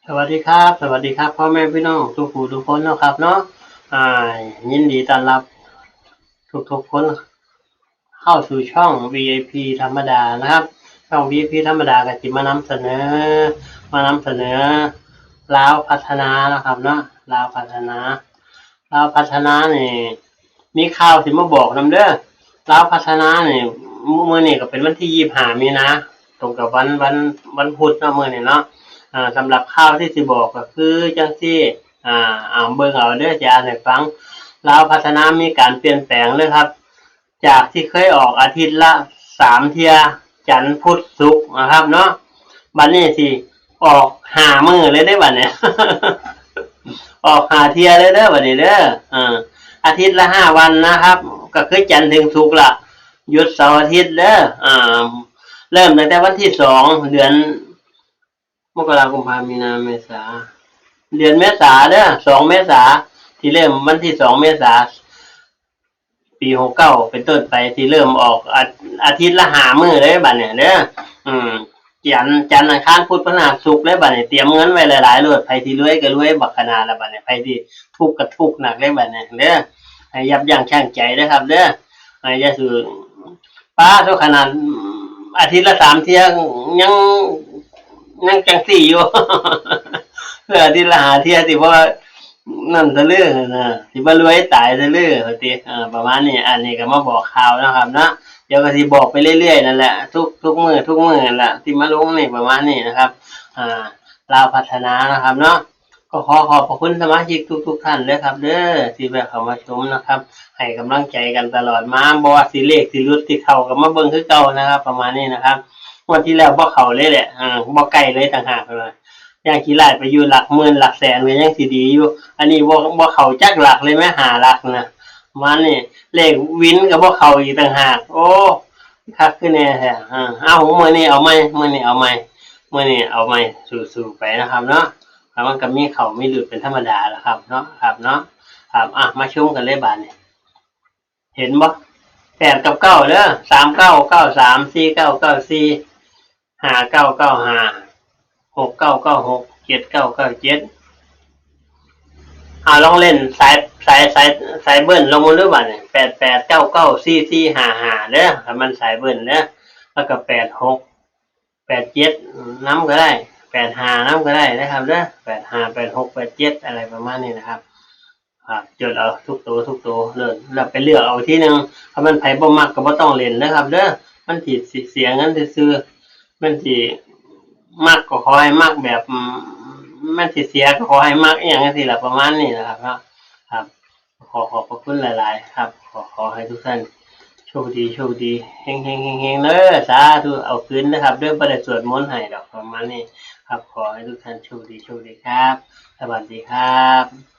สวัสดีครับสวัสดีครับพ่อแม่พี่น้องทุกผู้ทุกคนนะครับเนาะอ่ายินดีต้อนรับทุกคนเข้าสู่ช่อง VIP ธรรมดานะครับช่อง VIP ธรรมดาก็จะมานำเสนอลาวพัฒนานะครับเนาะลาวพัฒนานี่มีข่าวสิมาบอกนำเด้อลาวพัฒนานี่มื้อนี้ก็เป็นวันที่25มีนาตรงกับวันพุธเนาะมื้อนี้เนาะสำหรับข่าวที่สิบอกก็คือจังซี่เบิ่งเอาเด้อจะอ่านให้ฟังลาวพัฒนามีการเปลี่ยนแปลงเลยครับจากที่เคยออกอาทิตย์ละ3เที่ยจันทร์พุธศุกร์นะครับเนาะบัดนี้สิออก5มื้อเลยได้บัดนี้ ออก5เที่ยเลยเด้อบัดนี้เด้ออาทิตย์ละ5วันนะครับก็คือจันทร์ถึงศุกร์ล่ะหยุดเสาร์อาทิตย์เด้อเริ่มตั้งแต่วันที่2เดือนมกราคมกุมภาพันธ์มีนาเมษาเดือนเมษาเด้อ2เมษาที่เริ่มวันที่2เมษาปี69เป็นต้นไปที่เริ่มออกอาทิตย์ละ5มื้อเลยบัดนี้เด้อจันทร์อังคารพุธพฤหัสศุกร์เลยบัดนี้เตรียมเงินไว้หลายๆโลดไผที่รวยก็รวยบักขนาดละบัดนี้ไผที่ทุกข์ก็ทุกข์หนักเลยบัดนี้เด้อให้ยับยั้งชั่งใจเด้อครับเด้อให้อย่าซื้อป้าทุกขนาดอาทิตย์ละ3เที่ยยังจังซี่อยู่ เพื่ออาทิตย์ละ5เที่ยสิบ่นั่นซะลือนะสิบ่รวยตายซะลือว่าติประมาณนี้อันนี้ก็มาบอกข่าวนะครับเนาะเดี๋ยวก็สิบอกไปเรื่อยๆนั่นแหละทุกมื้อนั่นแหละที่มาลงนี่ประมาณนี้นะครับลาวพัฒนานะครับเนาะก็ขอบพระคุณสมาชิกทุกท่านเด้อครับเด้อที่แวะเข้ามาชมนะครับให้กำลังใจกันตลอดมาบ่ว่าสิเลขสิหลุดสิเข้าก็มาเบิ่งคือเก่านะครับประมาณนี้นะครับงวดที่แล้วบ่เข้าเลยแหละบ่ใกล้เลยต่างหากเลยอย่างขี้ไล่ไปอยู่หลักหมื่นหลักแสนก็ยังสิดีอยู่อันนี้บ่เข้าจักหลักเลยแม้5หลักนะมันนี่เลขวินก็บ่เข้าอีกต่างหากโอ้คักคือแน่แท้มื้อนี้เอาใหม่มื้อนี้เอาใหม่สู้ๆไปนะครับเนาะมันก็มีเข้ามีหลุดเป็นธรรมดาแหละครับเนาะครับเนาะครับมาชมกันเลยบัดนี้เห็นบ่8กับ9เด้อ3993 4994 5995 6996 7997ลองเล่นสายเบิ้ลลงมาดูบัดนี่88994455เด้อถ้ามันสายเบิ้ลเด้อแล้วก็86 87นำก็ได้85นำก็ได้นะครับเด้อ85 86 87อะไรประมาณนี้นะครับจดเอาทุกตัวเลยแล้วไปเลือกเอาที่นึงถ้ามันไผบ่มักก็บ่ต้องเล่นนะครับเด้อมันสิเสียเงินซื่อๆมันสิมักก็ขอให้มักแบบมันสิเสียก็ขอให้มักอหยังจังซี่ล่ะประมาณนี้นะครับเนาะครับขอบพระคุณหลายๆครับขอให้ทุกท่านโชคดีเฮงๆๆๆเด้อสาธุเอาคืนนะครับเด้อบ่ได้สวดมนต์ให้ดอกประมาณนี้ครับขอให้ทุกท่านโชคดีครับสวัสดีครับ